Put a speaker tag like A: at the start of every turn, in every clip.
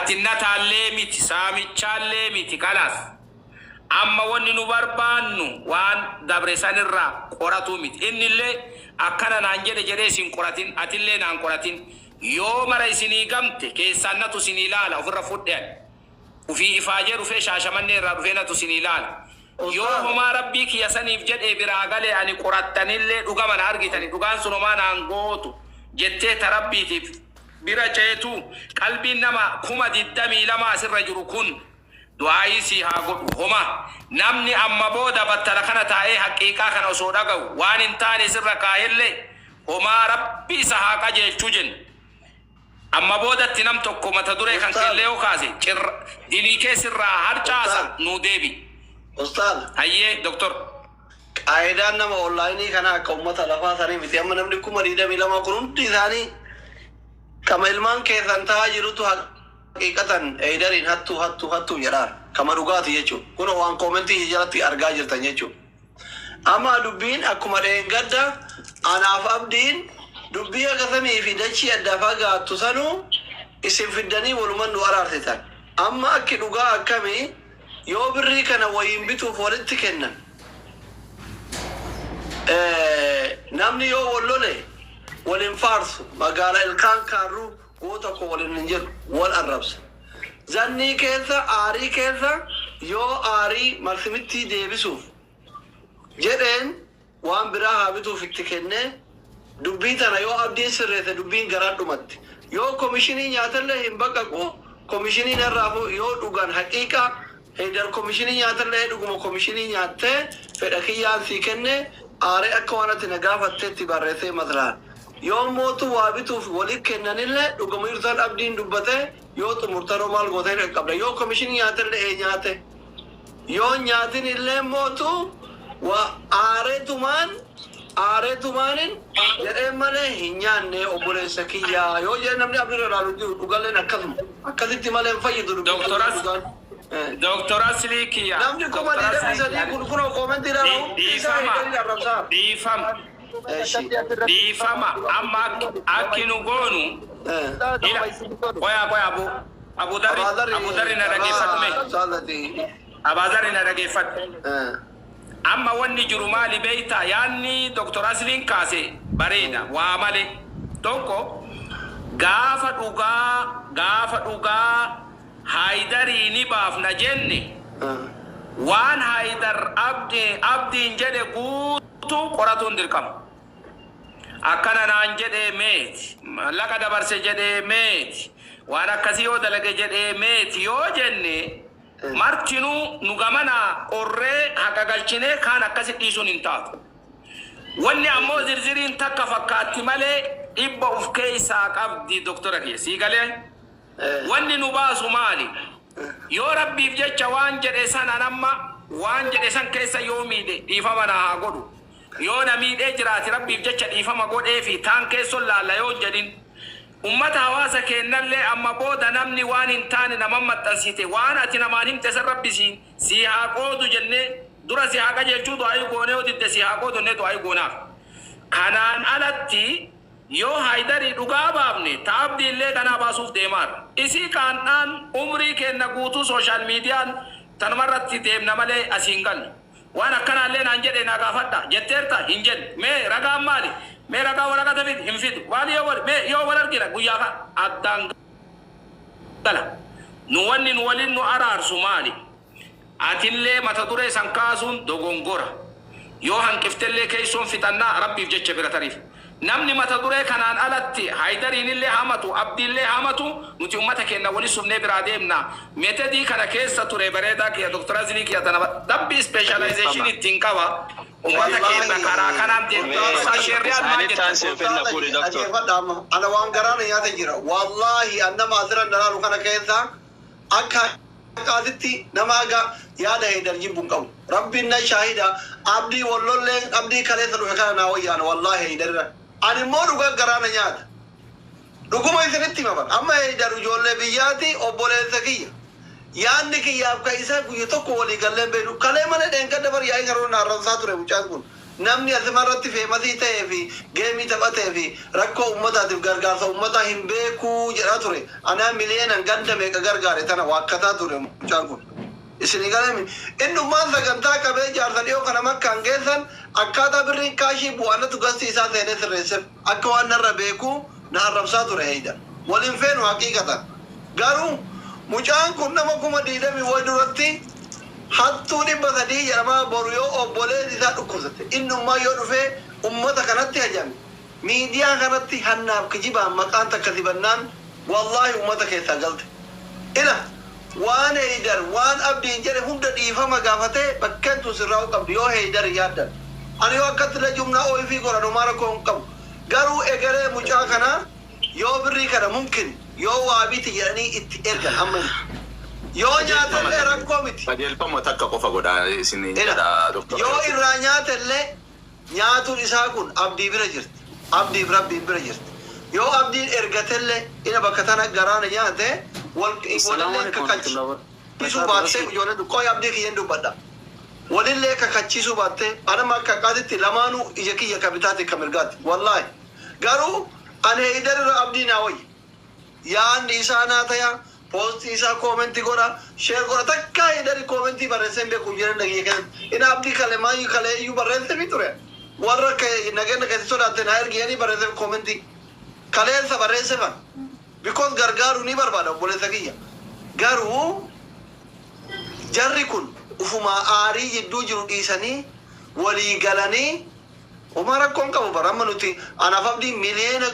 A: أتنتا الليمت سامي الليمت خلاص أما وني نبربانو وان دبرسان الرا قراتو ميت إن اللي أكنا نانجل جريسين قراتين أتلي نان قراتين يوم رئيسيني قمت كي سنة سنيلالا وفي الرفوت وفي إفاجر وفي شاشماني رفينة سنيلالا يوم ما ربك يسني فجد براغالي أني قراتن اللي دوغمان أرغيتني دوغان سنومان أنغوتو جتة تربيتي برجيتو قلبي نما كما ددامي لما أسر جروكون دعائي سيها قد هما نمني أما بودا بطلقنا تاي حقيقة كان أصوداقو وان انتاني سر كاهل هما ربي سحاقا جيشوجن أما بودا تنم تقو متدوري كان كليو كاسي ديني كي سر هرچاسا نو ديبي
B: أستاذ
A: هيا دكتور
B: أيضاً نما أونلايني كنا كومة تلفا ثاني بتيا من نمني كمريدة ميلا ما كرنتي ثاني كما إلمان كيسان تاجرتو حقيقة أيدارين هاتو يرار كما رغاتي يجو كنا وان كومنتي هجرتي أرغاجر تنيجو أما دبين أكما رينغادا أنا فابدين دبيا كثمي في داتشي الدفاقة تسانو اسم في الدني ولمن دوارارتتان أما أكي رغا أكامي يو بري كان وينبتو فولدت كنا نامني يو ولولي والانفارس مقالة الكان كارو ووتاكو والننجر والأربس زني كيسا آري كيسا يو آري مرسمتي ديبسوف جدين وان براها بتو فكتكنة دبيتنا يو أبدين سريتا دبين قرار دمت يو كوميشنين ياتر هم بقاكو كوميشنين الرافو يو دوغان حقيقة هيدر كوميشنين ياتر دوغم كوميشنين ياتر فدكيان سيكنة آري أكوانة نقافة تتباريسي مثلا يوم موتو وابتو في وليك كنن الله دوغم يرسل أبدين دبته يو تمرترو مال غوثين قبل يو كوميشنين ياتر نياته يو نياتين الله موتو وآري تمان جرمانه هنيان نه أبولي سكيا يو جرمانه أبدي رالو دوغالين أكذب مالين فايدو
A: دكتور أسليكيا
B: نامني كمان إذا بيسالي كل كومنتي رالو ديفما
A: أما أكينو غونو قويا أبو داري نرجع فتمي أبو داري نرجع فت أما وني جرمالي بيتا يعني دكتور أسلين كاسي بريدا وعملي تونكو غافة دوغا هايدري نباف نجني وان هايدر أبدي نجد قوتو قراتون دركم أكنا نانجد ميت لك دبرس جد ميت وانا كسيو دلق جد ميت يو جني martinu nugamana orre hagagalchine kana kasi isun intaat wanni ammo zirzirin takka fakkaatti male ibba uf keeysa qabdi doktora kiya sigale wanni nubasu mali yo rabbi jecha wan jede san anamma wan jede san keessa yo mide difama na ha godu yo na mide jirati rabbi jecha difama gode fi tan keeso la yo jedin ummata hawasa kennalle amma boda namni wanin tani na mamma tasite wana tina manim tasarrabbi si ha qodu jenne dura si ha gaje chudo ay gone odite si ha qodu ne to ay gona kanan alatti yo haidari duga babne tabdi le kana basuf demar isi kanan umri kenna gutu social media tan maratti dem namale asingal wana kana le nan jede na gafadda jetterta injen me raga mali मेरा का वाला का तो फिर हिमफिट वाली ओवर मैं यो वाला की रखूँ यहाँ आदंग तला नुवालिन नु आरार सुमाली आतिल्ले मतदुरे संकासुन दोगोंगोरा यो हंकिफ्तेल्ले केसुन फितना रब्बी बजेच्चे बिरा तारीफ namni mata dure kanaan alatti haydariin illee hamatu abdiillee hamatu nuti ummata keenya wali sumnee biraa deemna metedii kana keessa ture bareedaa kiya doktora Azlii kiya tana dabbi specialization ittiin qaba ummata keenya karaa kanaan deemsa sheriyaat maal
B: ana waan garaan yaata jira wallahi annama azran dalaalu kana keessa akka qaaditti namaga yaada haydar jibbun qabu rabbina shahida abdi wallolle abdi kaleessa dhufe kana naawayaan wallahi haydar ani modu garana nyaata duguma isinitti maban amma daru jolle biyati obole zakiya yaanni ki yaab ka isa guyo tokko wali galle be du kale mane den ka dabar yaay ngaro na ran sature buchan kun namni asimarratti feemasii ta'ee fi geemii taphatee fi rakkoo uummataatiif gargaarsa uummataa hin beekuu jedhaa ture. Anaa miliyeenan ganda meeqa gargaare tana waakkataa ture mucaan kun. Isinii galami innummaan sagantaa qabee jaarsa dhiyoo kana makkaan geessan akkaataa birriin kaashii bu'aanatu gasti isaa seenee sirreesseef akka waan narra beekuu na arrabsaa ture Haydar. Waliin feenu haqiiqatan. Garuu mucaan kun nama 20 way duratti hattuu 300 jedhamaa boru yoo obboleen isaa dhukkubsate innummaa yoo dhufee ummata kanatti hajame miidiyaa kanatti hannaaf kijibaan maqaan takka sibannaan wallaahi ummata keessaa galte. Ila waan Haydar waan abdiin jedhe hunda dhiifama gaafatee bakkentu sirraa'u qabdu yoo Haydar yaaddan. Ani yoo akkatti la jumnaa ooyii fi goranumaa rakkoo hin qabu. Garuu egeree mucaa kanaa yoo birrii kana mumkin yoo waa biti jedhanii itti ergan amma yoo nyaatallee rakkoo miti.
C: Qajeelfama takka qofa godhaa isin jedha doktor.
B: Yoo irraa nyaatallee nyaatuun isaa kun abdii bira jirti. Abdiif rabbiin bira jirti. Yoo abdiin ergatellee ina bakka tana garaana nyaate walillee kakachiisuu baattee ijoollee duqqoo abdii kiyyan dubbadha. Walillee kakachiisuu baattee anama akka qaatitti lamaanuu ija kiyya kabitaati kamirgaati. Wallaahi garuu ani Haydar irra abdii naa wayya. Yaanni isaa naa taya poostii isaa koomenti godha sheer godha takka Haydar koomenti barreesseen beeku jiran dhagee keessatti ina abdii kale maayyuu kale iyyuu barreessee fi ture warra nageenya keessatti sodaatte naa ergiyanii barreessee koomenti kaleessa barreessee fan because gargaaru ni barbaada obboleessa kiyya garuu jarri kun ufumaa aarii jidduu jiru dhiisanii walii galanii uma rakkoon qabu baramma nuti anaaf abdii miliyeena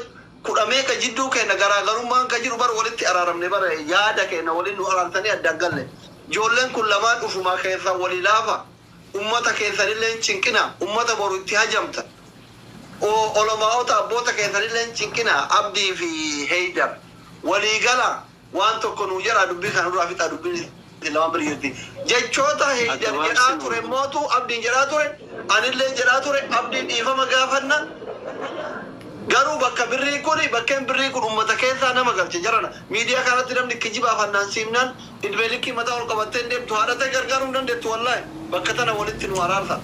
B: 10 meeqa jidduu keenya garaagarummaan ka jiru bara walitti araaramne bara yaada keenya waliin nu araartanii addaan galle ijoolleen kun lamaan ufumaa keessaa walii laafa ummata keessanillee cinqina ummata boru itti hajamta olomaa'ota abboota keessanillee cinqina abdii fi Haydar walii gala waan tokko nu jira dubbii kan irraa fixaa dubbii lama biriyyutti jechoota Haydar jedhaa ture mootu abdiin jedhaa ture anillee jedhaa ture abdiin dhiifama gaafanna garuu bakka birrii kuni bakkeen birrii kun ummata keessaa nama galche jarana miidiyaa kanatti namni kijibaaf hannaan siimnaan ilbeelikii mataa ol qabattee deemtu haadhatee gargaaruu hin dandeettu wallaahi bakka tana walitti nu araarsa.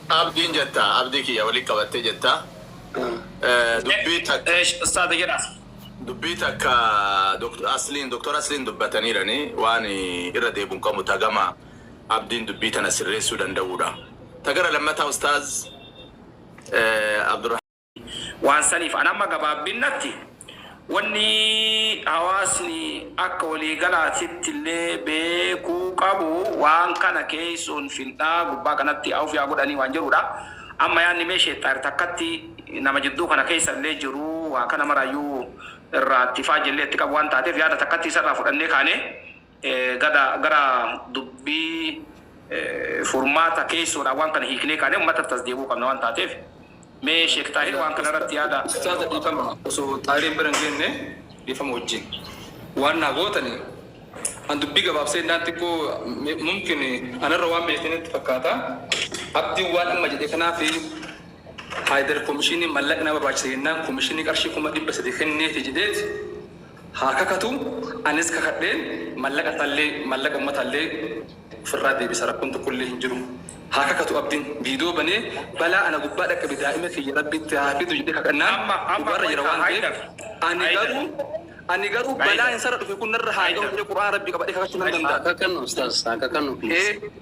C: Abdiin jetta abdii kiyya waliin qabattee jetta dubbii takka doktor Asliin dubbataniirani waan irra deebuun qabu tagama abdiin dubbii tana sirreessuu danda'uudha. تقرأ لما تا أستاذ عبد الرحمن
A: وان سنيف أنا ما جباب بنتي وني حواسني أكولي قلعت اللي بيكو كابو وان كان كيسون في النار وباقنتي أو في أقول أني وانجرورا أما يعني ماشي تارتكتي نما جدو كان كيس اللي جرو وكان مرايو الراتفاج اللي تكاب وان تاتي في هذا تكتي سرف أني كاني غدا دبي فورماتا كيسو روان كان هيكني كان ما تصدقوا كم نوان تاتيف مي شيخ طاهر وان كان رتيادا
D: استاذ يفهم سو طاهر برنجين نه يفهم وجين وانا غوتني عند بيجا باب سيد ناتكو ممكن انا روان بيتين تفكاتا عبدي وان ما جدي كنا في هايدر كوميشني ملكنا بباشينا كوميشني كرشي كوما دي بس دخنني تجديد هاكاكاتو انس كخدين ملك تالي ملك امه تالي فرادي بسرقنت كله هنجرو هاكاكاتو أبدين بيدو بني بلا أنا قبادك بدائمة في ربي تهافيد وجدك كأنام وبرا يروان أني قالوا بلا إنسان في كل نرها يوم في القرآن ربي قبادك كأنام دندا
E: هاكاكانو أستاذ هاكاكانو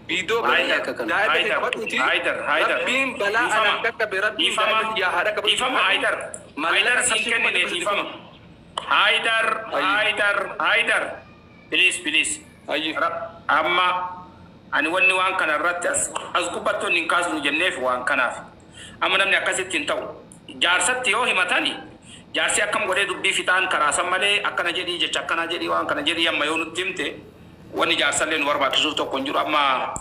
D: بيدو بني دائمة ربي بلا أنا قبادك بربي يا هذا قبادك
A: يفهم هايدر سيكني يفهم هايدر بليز أما أنا وني وان كان الرتاس أزكوبتو نكاس نجنيف وان كناف أما نمني أكاسي تنتو جارسات تيو همتاني جارسي أكم غري دبي فتان كراسم مالي أكنا جدي جاكنا جدي وان كنا جدي يم يونو تيمتي وني جارسالين وربا كسوتو كونجور أما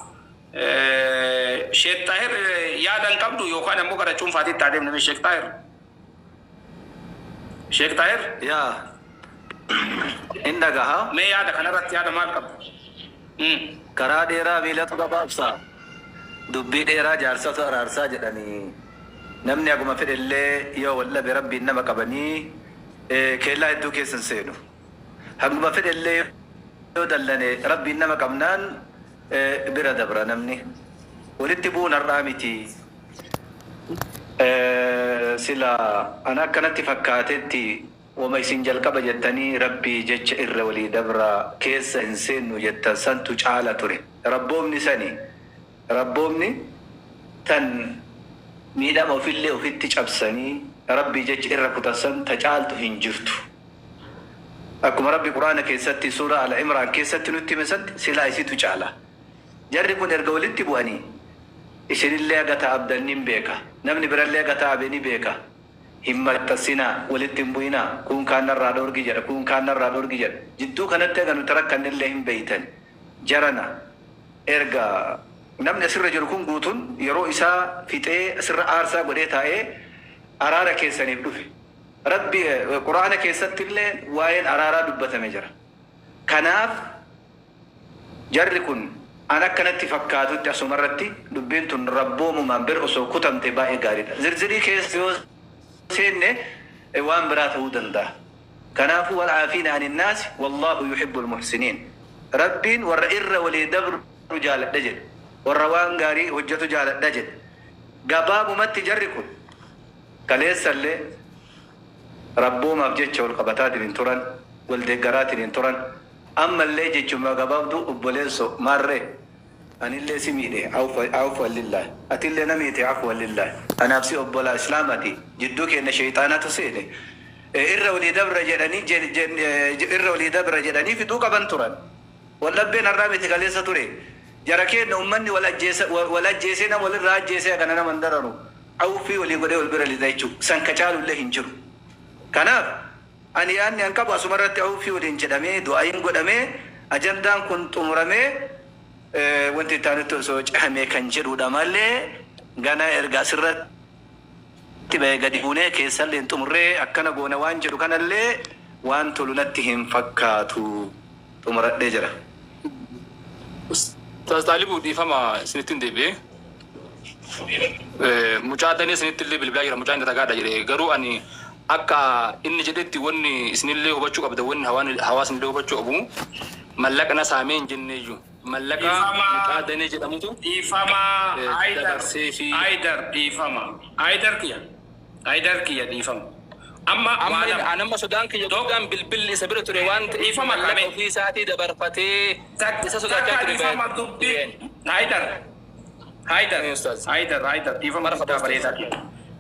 A: شيخ طاهر يادن كبدو يوخانا مغرا چون فاتي تادم نمي شيخ طاهر
E: يا إنك ها
A: مي يادا كنا رت يادا مال كب
E: كرا ديرا ميلت بابسا دبي ديرا جارسا أرارسا جدني نمني أقوم في الليل يا ولا بربي إنما كبني كلا يدو كيسن سينو هقوم في الليل يودلني ربي إنما كمنان bira dabra namni walitti bu'uun har'aa miti sila ana akkanatti fakkaatetti wama isin jalqaba jettanii rabbii jecha irra walii dabra keessa hin seennu jettan santu caala ture rabboomni tan miidhama ofillee ofitti cabsanii rabbii jecha irra kutasan ta caaltu hin jirtu akkuma rabbi quraana keessatti suura al imraan keessatti nutti himesatti silaa isitu caala jarri kun erga walitti bu'anii isinillee agata abdannin beeka namni birallee agata abeni beeka himmattasinaa walitti hin bu'inaa kun kaanarraa dhorgi jedha jidduu kanatti aga nuti rakkannillee hin beeytan jarana erga namni asirra jiru kun guutuun yeroo isaa fixee asirra aarsaa godhee taa'ee araara keessaniif dhufe rabbi quraana keessatti illee waa'een araaraa dubbatame jira kanaaf jarri kun an akkanatti fakkaatutti asumarratti dubbiin tun rabboomumaan bir osoo kutamte baay'ee gaariidha zirzirii keessa yoo seenne waan biraa ta'uu danda'a kanaafu walcaafiina ani innaasi wallaahu yuhibbu almuhsiniin rabbiin warra irra walii dabru jaaladha jedhe warra waan gaarii hojjetu jaaladha jedhe gabaabumatti jarri kun kaleessallee rabboomaaf jecha wal qabataatiin hin turan wal deeggaraatiin hin turan ammallee jechuma gabaabdu obboleesso maarree anillee si miidhe afwan lillahi atillee na miite afwan lillahi anaaf si obbola islaamati jidduu keenya shayxaanatu seene irra walii dabra jedhanii fixuu qaban turan wallabbeen har'aa miti kaleessa ture jara keenya ummanni wal ajjeesee nama walirraa ajjeesee kana nama hin dararu awfii walii godhee wal bira lixa jechuu san ka caalullee hin jiru kanaaf ani yaanni an qabu asumarratti awfii waliin jedhamee du'aayin godhamee ajandaan kun xumuramee wanti itti osoo cahamee kan jedhudha malee gana erga asirratti ba'ee gadi buunee keessallee hin xumurree akkana goona waan jedhu kanallee waan tolu natti hin fakkaatu xumuradhee jira.
D: Taalibu dhiifama isinitti hin deebi'ee mucaa addanee isinitti illee bilbilaa jira mucaan dagaadha jedhee garuu ani akka inni jedhetti wanni isinillee hubachuu qabda wanni hawaasni illee hubachuu qabu mallaqna saamee hin jenneeyyuu mallaqa mucaa addanee jedhamutu
A: dhiifama Haydar kiyya dhiifama amma
D: anamma sodaan kiyya guddaan bilbilli isa bira ture waan
A: dhiifama
D: mallaqa ofii isaatii dabarfatee isa sodaachaa ture
A: Haydar dhiifama guddaa bareedaa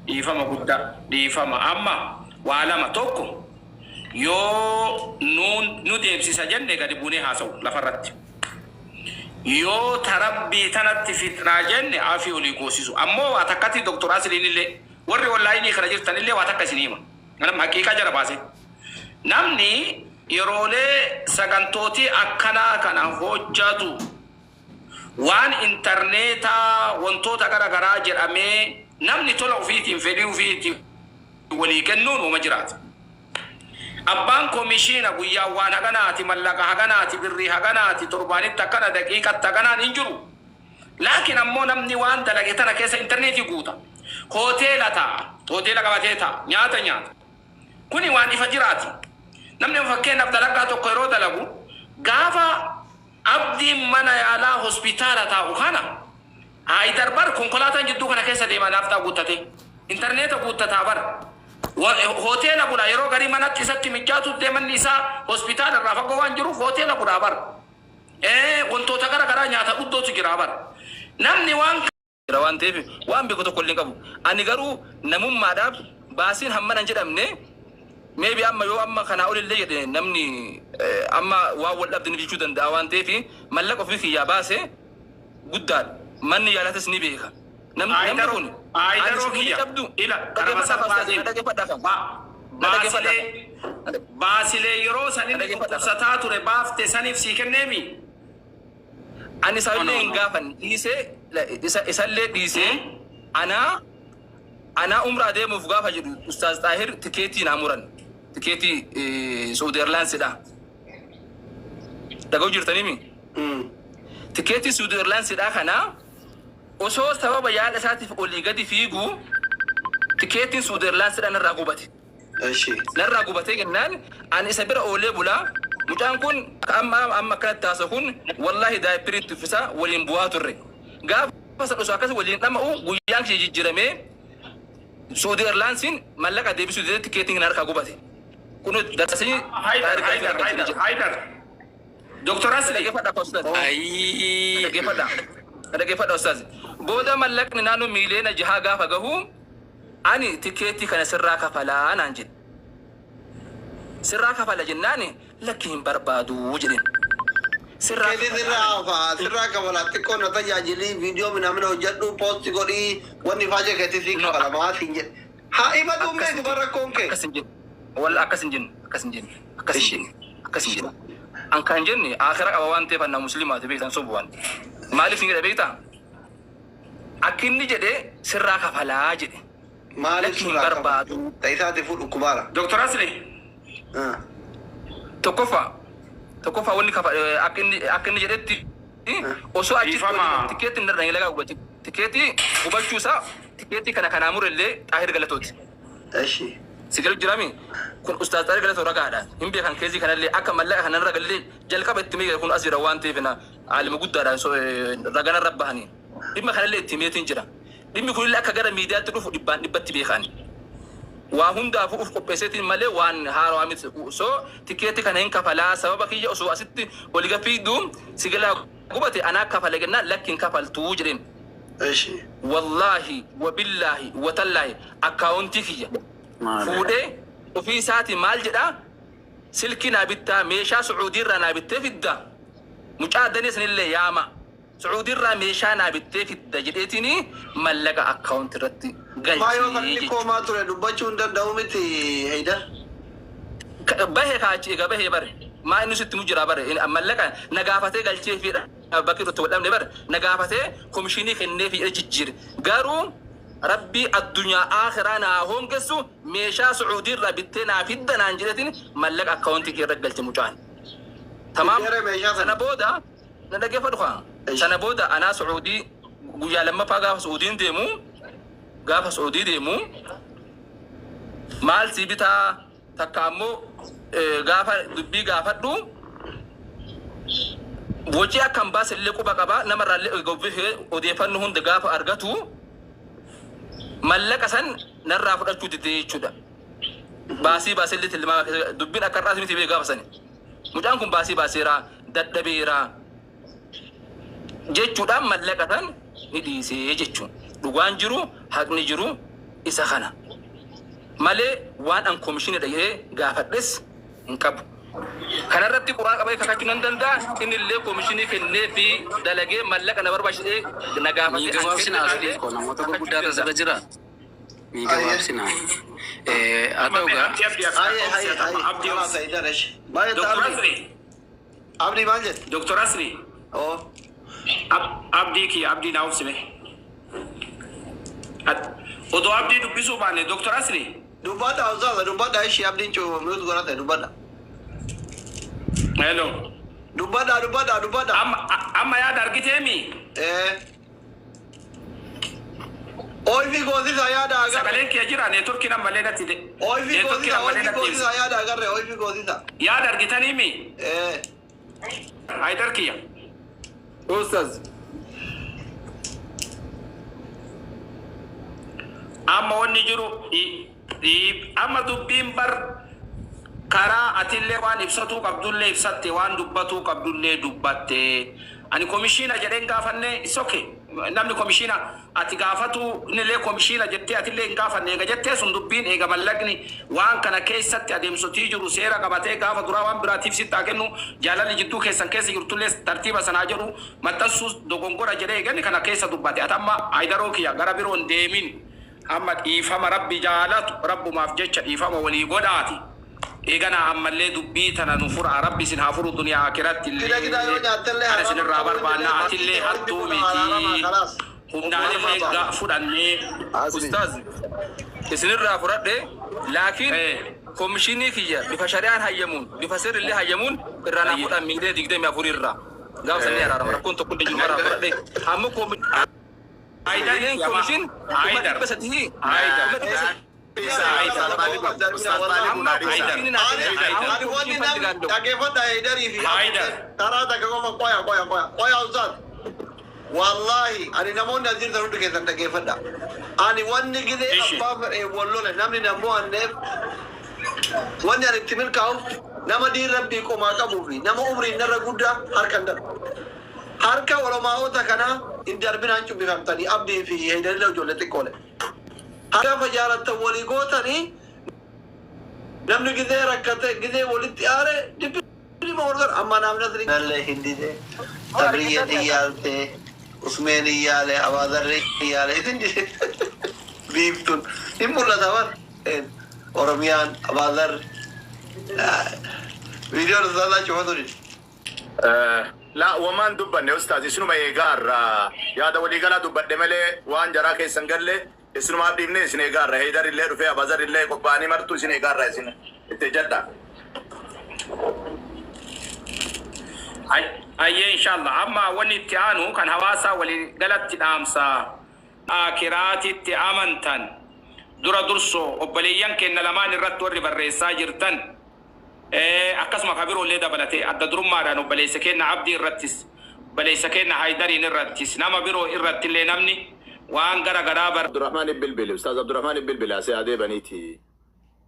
A: dhiifama guddaa dhiifama amma waa lama tokko yoo nu deebsisa jenne gadi buunee haasa'u lafarratti yoo tarabbii tanatti fitnaa jenne afii olii goosisu ammoo waa takkatti doktor Asliin illee warri wallaayinii kana jirtan illee waa takka isin hima ganam haqiiqaa jara baase namni yeroolee sagantootii akkanaa kana hojjatu waan intarneetaa wantoota garagaraa jedhamee namni tola ofiitiin fedhii ofiitiin walii kennuun uuma jiraata abbaan komishiina guyyaa waan haganaati mallaqa haganaati birrii haganaati torbaanitti akkana daqiiqatti haganaan hin jiru laakiin ammoo namni waan dalage tana keessa intarneetii guuta hoteela ta'a hoteela qabatee ta'a nyaata kuni waan ifa jiraati namni fakkeenyaaf dalagaa tokko yeroo dalagu gaafa abdiin mana yaalaa hospitaala taa'u kana Haydar bar konkolaataan jidduu kana keessa deemaa naaftaa guuttate intarneeta guuttataa bar hoteela bula yeroo garii manatti isatti mijaatu deemanni isaa hospitaala irraa fagoo waan jiruuf hoteela bulaa bar wantoota garagaraa nyaata guddootu jira bar namni waan
D: ta'eef waan beeku tokko illee qabu ani garuu namummaadhaaf baasiin hammanan jedhamne maybe amma yoo amma kana olillee jedhe namni amma waan wal dhabdini jechuu danda'a waan ta'eef mallaqa ofii kiyyaa baase guddaadha manni yaalatas ni beeka namni kun
A: Haydar kiyya ila baasilee yeroo sanin qubsataa ture baafte saniif sii kenneemi
D: ani isallee hin gaafan dhiisee isallee dhiisee anaa umraa deemuuf gaafa jedhu Ustaaz Xaahir tikeetii naa muran tikeetii Saudi Airlinesidha dhaga'uu jirtaniimi tikeetii Saudi Airlinesidha kana osoo sababa yaada isaatiif olii gadi fiigu tikeetiin Saudi Airlinesidha narraa gubate narraa gubatee kennaan ani isa bira oolee bulaa مجان كون أما كانت تاسكون والله داي بريت فسا ولين بواتوري قاف فصل أساكس ولين أما أو ويان شيء جرمه سعودي إيرلاينسين ملك أديب سعودي تكيتين نارك أقوبتي كونوا درسني
A: هايدر دكتور أسلي
D: كيف هذا أستاذ كيف هذا كيف هذا أستاذ بودا ملك نانو ميلين جهاجا فجهو أني تكيتي كان سراك فلا أنا أنجد سراك فلا جناني لكن بربادو وجرين
B: كذي سراك ولا تكون نتجاجلي فيديو من أمنا وجدوا بوست تقولي ونفاجأ كذي سيك ولا ما سينج هاي ما دوم لك بركون كه
D: أكسنجن ولا أكسنجن أنكان جنني آخر أوان تفنى مسلمات بيتان صبوان مالي فيني بيتا أكيني جدي سراك فلا جدي
B: مالك
D: بربادو
B: تيسا تفوت كبارا
A: دكتور أسلي
D: تكوفا ولي كفا أكني جدتي وسو أجيب تكيتي نرني لقى وبتي تكيتي وبشوسا تكيتي كان أمور اللي آخر قلتوت
B: أشي
D: سجل جرامي كن أستاذ تاريخ قلتو رقعدا هم بيكان كذي كان اللي أكمل لا كان الرجل اللي جلك بتمي يكون أزير وانتي فينا عالم جود دارا سو رجعنا ربهاني إما كان اللي تيمية تنجرا إما كل اللي أكجرا ميديا تروح نبت بيخاني وهندا فوق قبستين ماله وان هارو عميت سو تكيتي كان هين كفلا سبب كي أسوأ ستي ولقى في دوم سجلا قبتي أنا كفلا جنا لكن كفل توجرين
B: أشي
D: والله وبالله وتالله أكاونتي كي فوده وفي ساعة مال جدا سلكنا بيتا ميشا سعودي رانا بيتا في الدا مجادني سن اللي ياما سعودي را ميشانا بيتا في الدا جديتني ملقا أكاونت رتي
B: ما يوم كوما ترى دبچون ده دومتي هيدا
D: به كاچي به بر ما انه ست مجرا بر ان ملكا نغافته غلچي في بكيرو تودم نبر نغافته كومشيني كني في ججير غارو ربي الدنيا اخرانا هونغسو ميشا سعودي ربتنا في الدنا انجلتين ملك اكونت كي رجلت مجان تمام انا بودا ندغ فدخان سنه بودا انا سعودي ويا لما فاغا سعوديين ديمو غاف سعودي ديمو مال سيبتا تكامو غاف دبي غافدو وجي اكم باس اللي قبا قبا نمر اللي غوفه وديفن هون غاف ارغتو ملكسن نرا فدچو ديچودا باسي اللي تلما دبين اكراس متي بي غافسن مجانكم باسيرا ددبيرا جيچودا ملكسن نديسي جيچو دوغان جرو حقني جرو إسخنا ماله وان أن كوميشن ده غافدس انكب كان رتي قران ابي كاكينن دندا ان اللي كوميشن كني في دلغي ملك انا برباش نغافدس
F: ميغوابسنا اسدي كونا موتو غودار زغجرا ميغوابسنا اتوغا
B: عبدي سيدرش ما يتعرف عبدي ماجد
A: دكتور أسلي
B: أو
A: عبدي ناوف سمه ودو عبدي دبسو بانه دكتور أسلي
B: دوبادا أوزالا دوبادا إيش عبدي نشوف ميوت غراتة دوبادا
A: هلو
B: دوبادا
A: أما يا دارجتيمي
B: أوي في غوزي سايا دا أجر
A: سكالين كي أجرا نتوركي نام ملنا تيجي
B: أوي في غوزي سايا دا أجر أوي في غوزي سا
A: يا دارجتانيمي هاي تركيا
D: أستاذ
A: أما ونجرو أما دبين بر كرا أتيلي وان إفساتو كابدولي إفساتي وان دباتو كابدولي دباتي أني كوميشينا جدين غافنة إسوكي نامني كوميشينا أتي غافتو نلي كوميشينا جتي أتيلي غافنة إيجا جتي سندبين إيجا ملقني وان كان كيساتي أديم سوتيجرو سيرا غباتي غافة درا وان براتيف سيتا كنو جالالي جدو كيسان كيسي يرتولي ترتيبا سناجرو متاسوس دوغنغورا جدين غني كان كيسا دباتي أتاما عيداروكيا غرابيرون ديمين أما إيفام ربي جالات رب ما فجتش إيفام ولي قداتي إيجانا أما اللي دبيتنا نفر ربي سنهافر الدنيا آخرت اللي أنا سن الرابر بانا أتلي حتو ميتي هم نالي هيدا فراني
D: أستاذ سن الرابر ده لكن كوميشني كيا بفشاريان هيمون بفسر اللي هيمون الرانا فران ميدة ديجدة ما فرير را قام سنيا رارا مركون تقول دجوم رابر ده هم كوم
A: هيدا
D: كوميشن
A: هيدا
D: بس هي
B: والله أنا نمون نزيل ضروري كذا تكيف ده أنا واني كذا أبغى والله نامي نمو النب واني أرتمل كاو نما دي ربي كوما كابوفي نما عمري نرى جودا هركندا هركا ولا ما هو تكنا إن دربنا نشوف بفهم تاني أبدي في هيدا لو جولتي كله هركا فجارة تولي قوتني نمني كذا ركعت كذا ولدي أره دبي ما ورد أما نامنا تري نلا هندي ده تبرية ديالته उसमें नहीं याले आवाज़ नहीं याले इतनी बीफ तुन इम्पुला था वर और मियान आवाज़ वीडियो ज़्यादा चौथा नहीं
C: لا ومان دبني أستاذ شنو ما يقار يا ده ولي قال دبني ملء وان جراك يسنجل شنو ما بيمني شنو يقار هيدار اللي رفيع بازار اللي كوباني مرتو شنو يقار شنو التجدد
A: أيه إن شاء الله أما وني تيانو كان هواسا ولي قلت تامسا آكراتي تامنتن درا درسو وبليان كن لمان الرت وري بريسا جرتن أقسم خبيرو اللي دبلتي أدى درم مارانو بليسكين عبدي الرتس بليسكين هايدرين الرتس نما بيرو الرت اللي نمني وان غرا غرابر
C: عبد الرحمن البلبل أستاذ عبد الرحمن البلبل أسي عادي بنيتي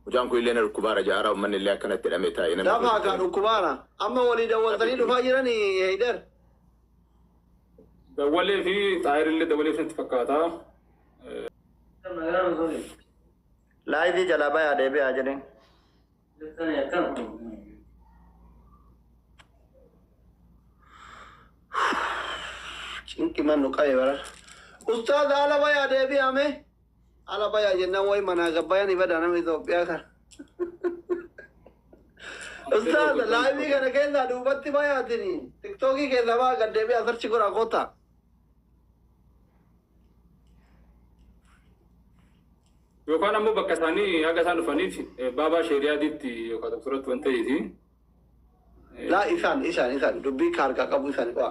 C: وجان كل لنا الكبار جارا ومن اللي كانت الأميتها
B: لا ما كانوا كبارا أما وليد أول دليل فاجرني هيدر
D: دولي في طائر اللي دولي في انتفاقاتها
B: لا يدي جلابا يا دبي أجرين إنك من نقاي برا أستاذ على بيا دبي أمي على بيا جنة وين منا قبيا نبدا أنا ميزوبيا كار أستاذ لا يبي كنا كنا دوبتي بيا تني تكتوكي كذا ما قد دبي أثر شكرا قطع
D: يوكان أمو بكساني هذا سانو فنيف بابا شريعة ديتي يوكان دكتورة وانتهي دي
B: لا إنسان دبي كاركا كابو إنسان كوا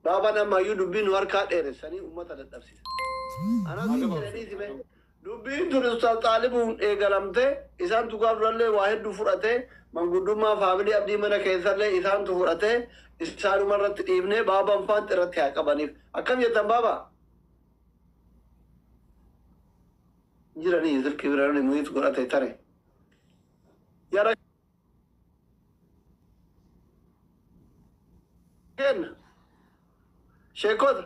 B: بابا نما يو دبي نوار كات إرساني أمة الدرسي أنا سيجي سيبه دبي ترى طالبون إيجالامته إنسان تقابل رلله واحد دفورته منقدوما فاميلي أبدي منا كيسر له إنسان دفورته إنسان مرة ابنه بابا مفان ترى كبانيف أكم يتم بابا جراني إذا كبراني مويت قرأت ترى يا كن شيكود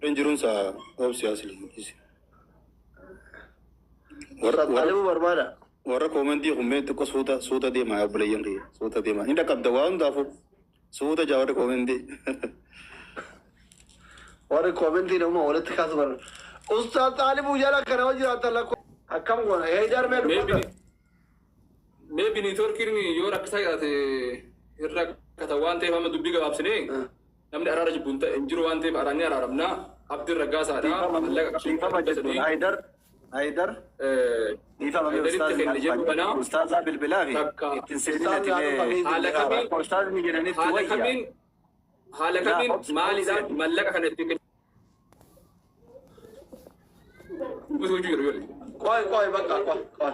G: رنجرون سا أو سياسي
B: طالبو بربادا
G: ورا كومنتي هم تكو سوتا دي ما بليين ري سوتا دي ما إندا كاب دوام دافو سوتا جاوري كومنتي
B: ورا كومنتي نوما ولا تكاسبر أستاذ طالبو جالا كناو جرات الله أكم قونا هيدار
D: maybe ni torkirni yoo rakkisaa jedhate irra kata waan ta'eef amma dubbii gabaabsinee namni araara jibbunta hin jiru waan ta'eef araanni araaramnaa abdiin raggaasaadha
E: هيدر أستاذ بالبلاغي
D: حالا كمين مالي ذا ملك كانت تكن
B: كوي بقى كوي